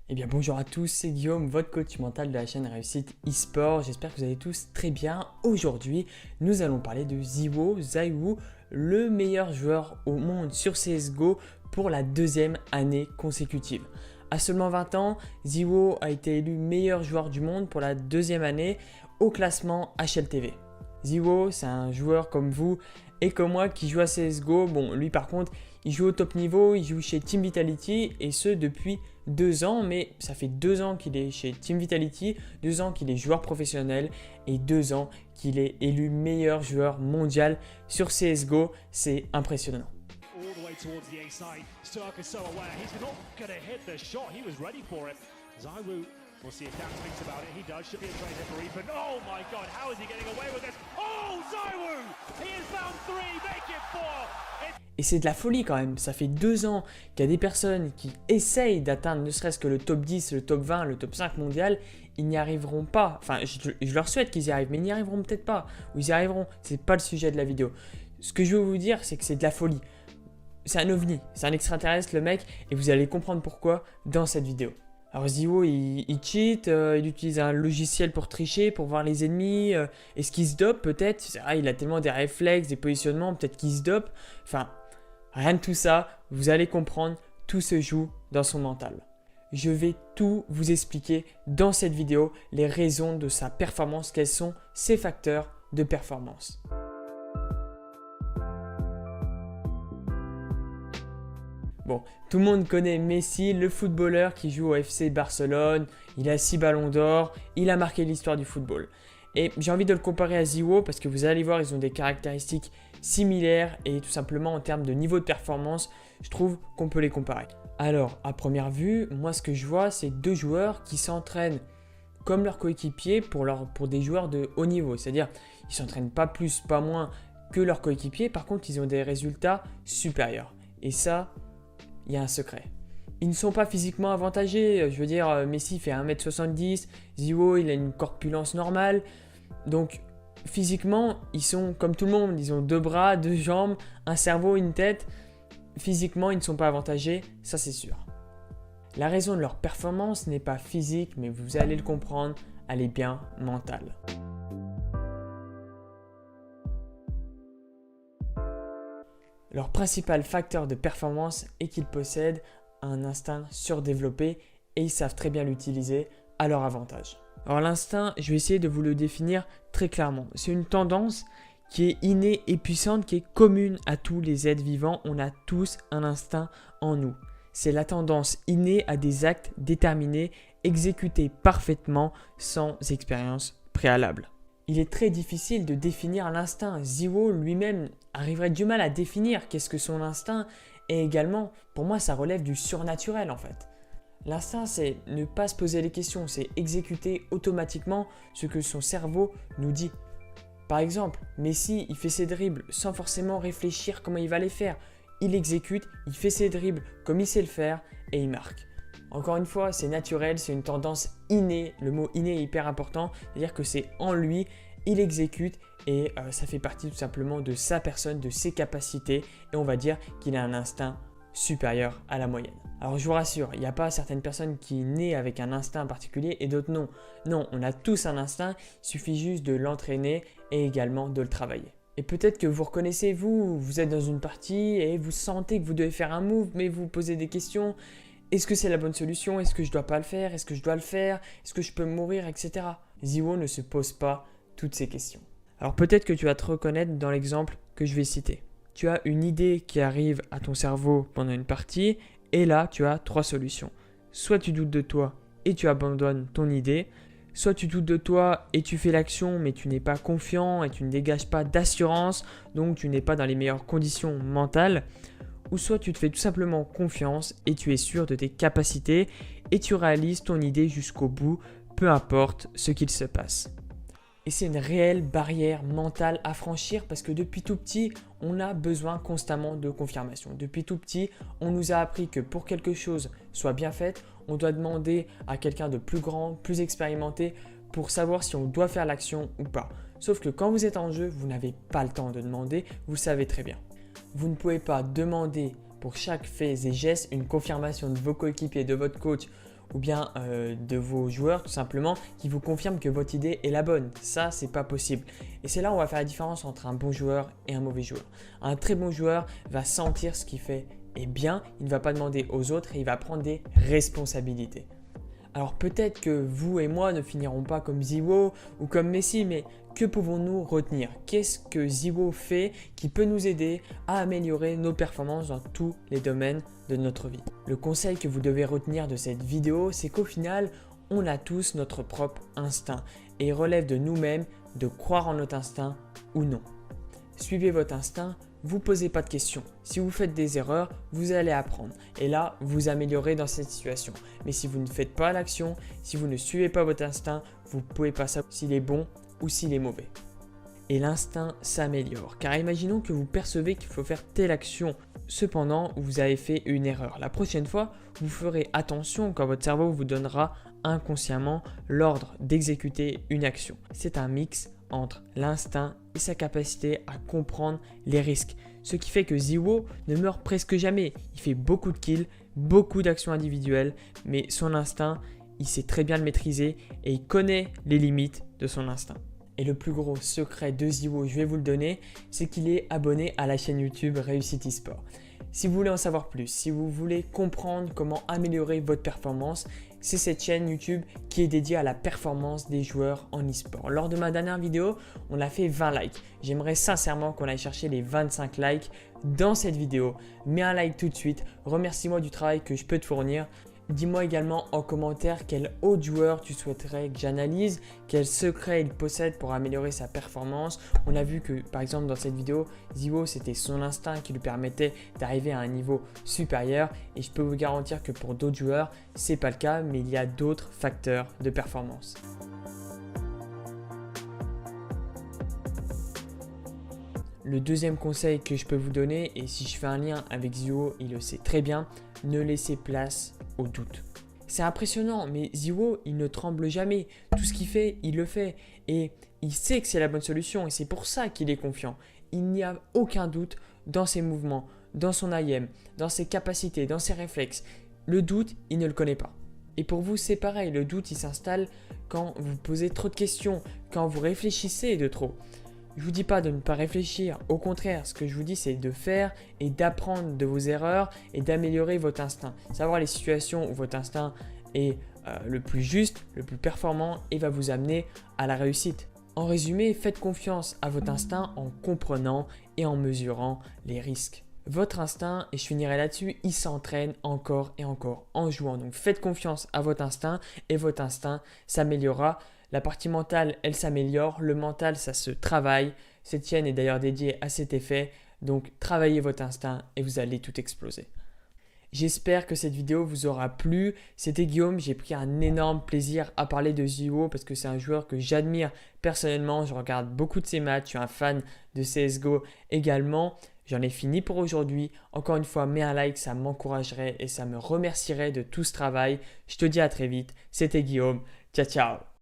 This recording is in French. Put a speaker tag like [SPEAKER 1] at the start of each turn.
[SPEAKER 1] Eh bien bonjour à tous, c'est Guillaume, votre coach mental de la chaîne Réussite eSport. J'espère que vous allez tous très bien. Aujourd'hui, nous allons parler de ZywOo, le meilleur joueur au monde sur CSGO pour la deuxième année consécutive. À seulement 20 ans, ZywOo a été élu meilleur joueur du monde pour la deuxième année au classement HLTV. ZywOo, c'est un joueur comme vous et comme moi qui joue à CSGO. Bon, lui par contre, il joue au top niveau, il joue chez Team Vitality et ce depuis 2 ans, mais ça fait 2 ans qu'il est chez Team Vitality, 2 ans qu'il est joueur professionnel et 2 ans qu'il est élu meilleur joueur mondial sur CSGO. C'est impressionnant.
[SPEAKER 2] We'll see if Dan thinks about it. He does. Should be a trade for Reaper. Oh my God, how is he getting away with this? Oh, ZywOo! He has found 3, make it 4.
[SPEAKER 1] Et c'est de la folie quand même. Ça fait 2 ans qu'il y a des personnes qui essayent d'atteindre ne serait-ce que le top 10, le top 20, le top 5 mondial. Ils n'y arriveront pas. Enfin, je leur souhaite qu'ils y arrivent, mais ils n'y arriveront peut-être pas. Ou ils y arriveront. C'est pas le sujet de la vidéo. Ce que je veux vous dire, c'est que c'est de la folie. C'est un ovni. C'est un extraterrestre, le mec. Et vous allez comprendre pourquoi dans cette vidéo. Alors ZywOo, il cheat, il utilise un logiciel pour tricher, pour voir les ennemis. Est-ce qu'il se dope peut-être? Il a tellement des réflexes, des positionnements, peut-être qu'il se dope. Enfin, rien de tout ça, vous allez comprendre, tout se joue dans son mental. Je vais tout vous expliquer dans cette vidéo, les raisons de sa performance, quels sont ses facteurs de performance. Bon, tout le monde connaît Messi, le footballeur qui joue au FC Barcelone. Il a 6 ballons d'or, il a marqué l'histoire du football. Et j'ai envie de le comparer à ZywOo parce que vous allez voir, ils ont des caractéristiques similaires et tout simplement en termes de niveau de performance, je trouve qu'on peut les comparer. Alors, à première vue, moi ce que je vois, c'est 2 joueurs qui s'entraînent comme leurs coéquipiers pour des joueurs de haut niveau. C'est-à-dire, ils ne s'entraînent pas plus, pas moins que leurs coéquipiers. Par contre, ils ont des résultats supérieurs. Et ça, il y a un secret. Ils ne sont pas physiquement avantagés. Je veux dire, Messi fait 1m70, ZywOo, il a une corpulence normale. Donc, physiquement, ils sont comme tout le monde. Ils ont 2 bras, 2 jambes, un cerveau, une tête. Physiquement, ils ne sont pas avantagés, ça c'est sûr. La raison de leur performance n'est pas physique, mais vous allez le comprendre, elle est bien mentale. Leur principal facteur de performance est qu'ils possèdent un instinct surdéveloppé et ils savent très bien l'utiliser à leur avantage. Alors l'instinct, je vais essayer de vous le définir très clairement. C'est une tendance qui est innée et puissante, qui est commune à tous les êtres vivants. On a tous un instinct en nous. C'est la tendance innée à des actes déterminés, exécutés parfaitement sans expérience préalable. Il est très difficile de définir l'instinct. ZywOo lui-même arriverait du mal à définir qu'est-ce que son instinct. Et également, pour moi, ça relève du surnaturel en fait. L'instinct, c'est ne pas se poser les questions, c'est exécuter automatiquement ce que son cerveau nous dit. Par exemple, Messi, il fait ses dribbles sans forcément réfléchir comment il va les faire. Il exécute, il fait ses dribbles comme il sait le faire et il marque. Encore une fois, c'est naturel, c'est une tendance innée. Le mot inné est hyper important, c'est-à-dire que c'est en lui, il exécute et ça fait partie tout simplement de sa personne, de ses capacités et on va dire qu'il a un instinct supérieur à la moyenne. Alors je vous rassure, il n'y a pas certaines personnes qui naissent avec un instinct particulier et d'autres non. Non, on a tous un instinct, il suffit juste de l'entraîner et également de le travailler. Et peut-être que vous reconnaissez, vous êtes dans une partie et vous sentez que vous devez faire un move, mais vous vous posez des questions. Est-ce que c'est la bonne solution? Est-ce que je ne dois pas le faire? Est-ce que je dois le faire? Est-ce que je peux mourir? Etc. ZywOo ne se pose pas toutes ces questions. Alors peut-être que tu vas te reconnaître dans l'exemple que je vais citer. Tu as une idée qui arrive à ton cerveau pendant une partie et là tu as 3 solutions. Soit tu doutes de toi et tu abandonnes ton idée, soit tu doutes de toi et tu fais l'action mais tu n'es pas confiant et tu ne dégages pas d'assurance, donc tu n'es pas dans les meilleures conditions mentales, ou soit tu te fais tout simplement confiance et tu es sûr de tes capacités et tu réalises ton idée jusqu'au bout, peu importe ce qu'il se passe. Et c'est une réelle barrière mentale à franchir parce que depuis tout petit, on a besoin constamment de confirmation. Depuis tout petit, on nous a appris que pour quelque chose soit bien fait, on doit demander à quelqu'un de plus grand, plus expérimenté pour savoir si on doit faire l'action ou pas. Sauf que quand vous êtes en jeu, vous n'avez pas le temps de demander, vous le savez très bien. Vous ne pouvez pas demander pour chaque fait et geste une confirmation de vos coéquipiers, de votre coach ou bien de vos joueurs tout simplement qui vous confirment que votre idée est la bonne. Ça, c'est pas possible. Et c'est là où on va faire la différence entre un bon joueur et un mauvais joueur. Un très bon joueur va sentir ce qu'il fait est bien, il ne va pas demander aux autres et il va prendre des responsabilités. Alors peut-être que vous et moi ne finirons pas comme Ziwo ou comme Messi, mais que pouvons-nous retenir? Qu'est-ce que Ziwo fait qui peut nous aider à améliorer nos performances dans tous les domaines de notre vie? Le conseil que vous devez retenir de cette vidéo, c'est qu'au final, on a tous notre propre instinct et il relève de nous-mêmes de croire en notre instinct ou non. Suivez votre instinct, vous ne posez pas de questions. Si vous faites des erreurs, vous allez apprendre. Et là, vous améliorez dans cette situation. Mais si vous ne faites pas l'action, si vous ne suivez pas votre instinct, vous ne pouvez pas savoir s'il est bon ou s'il est mauvais. Et l'instinct s'améliore. Car imaginons que vous percevez qu'il faut faire telle action. Cependant, vous avez fait une erreur. La prochaine fois, vous ferez attention quand votre cerveau vous donnera inconsciemment l'ordre d'exécuter une action. C'est un mix entre l'instinct et sa capacité à comprendre les risques. Ce qui fait que Ziwo ne meurt presque jamais. Il fait beaucoup de kills, beaucoup d'actions individuelles, mais son instinct, il sait très bien le maîtriser et il connaît les limites de son instinct. Et le plus gros secret de Ziwo, je vais vous le donner, c'est qu'il est abonné à la chaîne YouTube Réussite eSport. Si vous voulez en savoir plus, si vous voulez comprendre comment améliorer votre performance, c'est cette chaîne YouTube qui est dédiée à la performance des joueurs en e-sport. Lors de ma dernière vidéo, on a fait 20 likes. J'aimerais sincèrement qu'on aille chercher les 25 likes dans cette vidéo. Mets un like tout de suite, remercie-moi du travail que je peux te fournir. Dis-moi également en commentaire quel autre joueur tu souhaiterais que j'analyse, quel secret il possède pour améliorer sa performance. On a vu que par exemple dans cette vidéo, Ziwo c'était son instinct qui lui permettait d'arriver à un niveau supérieur et je peux vous garantir que pour d'autres joueurs, c'est pas le cas, mais il y a d'autres facteurs de performance. Le deuxième conseil que je peux vous donner, et si je fais un lien avec Ziwo, il le sait très bien, ne laissez place au doute. C'est impressionnant, mais Ziwo, il ne tremble jamais. Tout ce qu'il fait, il le fait. Et il sait que c'est la bonne solution et c'est pour ça qu'il est confiant. Il n'y a aucun doute dans ses mouvements, dans son IM, dans ses capacités, dans ses réflexes. Le doute, il ne le connaît pas. Et pour vous, c'est pareil. Le doute, il s'installe quand vous posez trop de questions, quand vous réfléchissez de trop. Je ne vous dis pas de ne pas réfléchir, au contraire, ce que je vous dis c'est de faire et d'apprendre de vos erreurs et d'améliorer votre instinct. Savoir les situations où votre instinct est le plus juste, le plus performant et va vous amener à la réussite. En résumé, faites confiance à votre instinct en comprenant et en mesurant les risques. Votre instinct, et je finirai là-dessus, il s'entraîne encore et encore en jouant. Donc faites confiance à votre instinct et votre instinct s'améliorera. La partie mentale, elle s'améliore. Le mental, ça se travaille. Cette chaîne est d'ailleurs dédiée à cet effet. Donc, travaillez votre instinct et vous allez tout exploser. J'espère que cette vidéo vous aura plu. C'était Guillaume. J'ai pris un énorme plaisir à parler de Ziwo parce que c'est un joueur que j'admire personnellement. Je regarde beaucoup de ses matchs. Je suis un fan de CSGO également. J'en ai fini pour aujourd'hui. Encore une fois, mets un like, ça m'encouragerait et ça me remercierait de tout ce travail. Je te dis à très vite. C'était Guillaume. Ciao, ciao.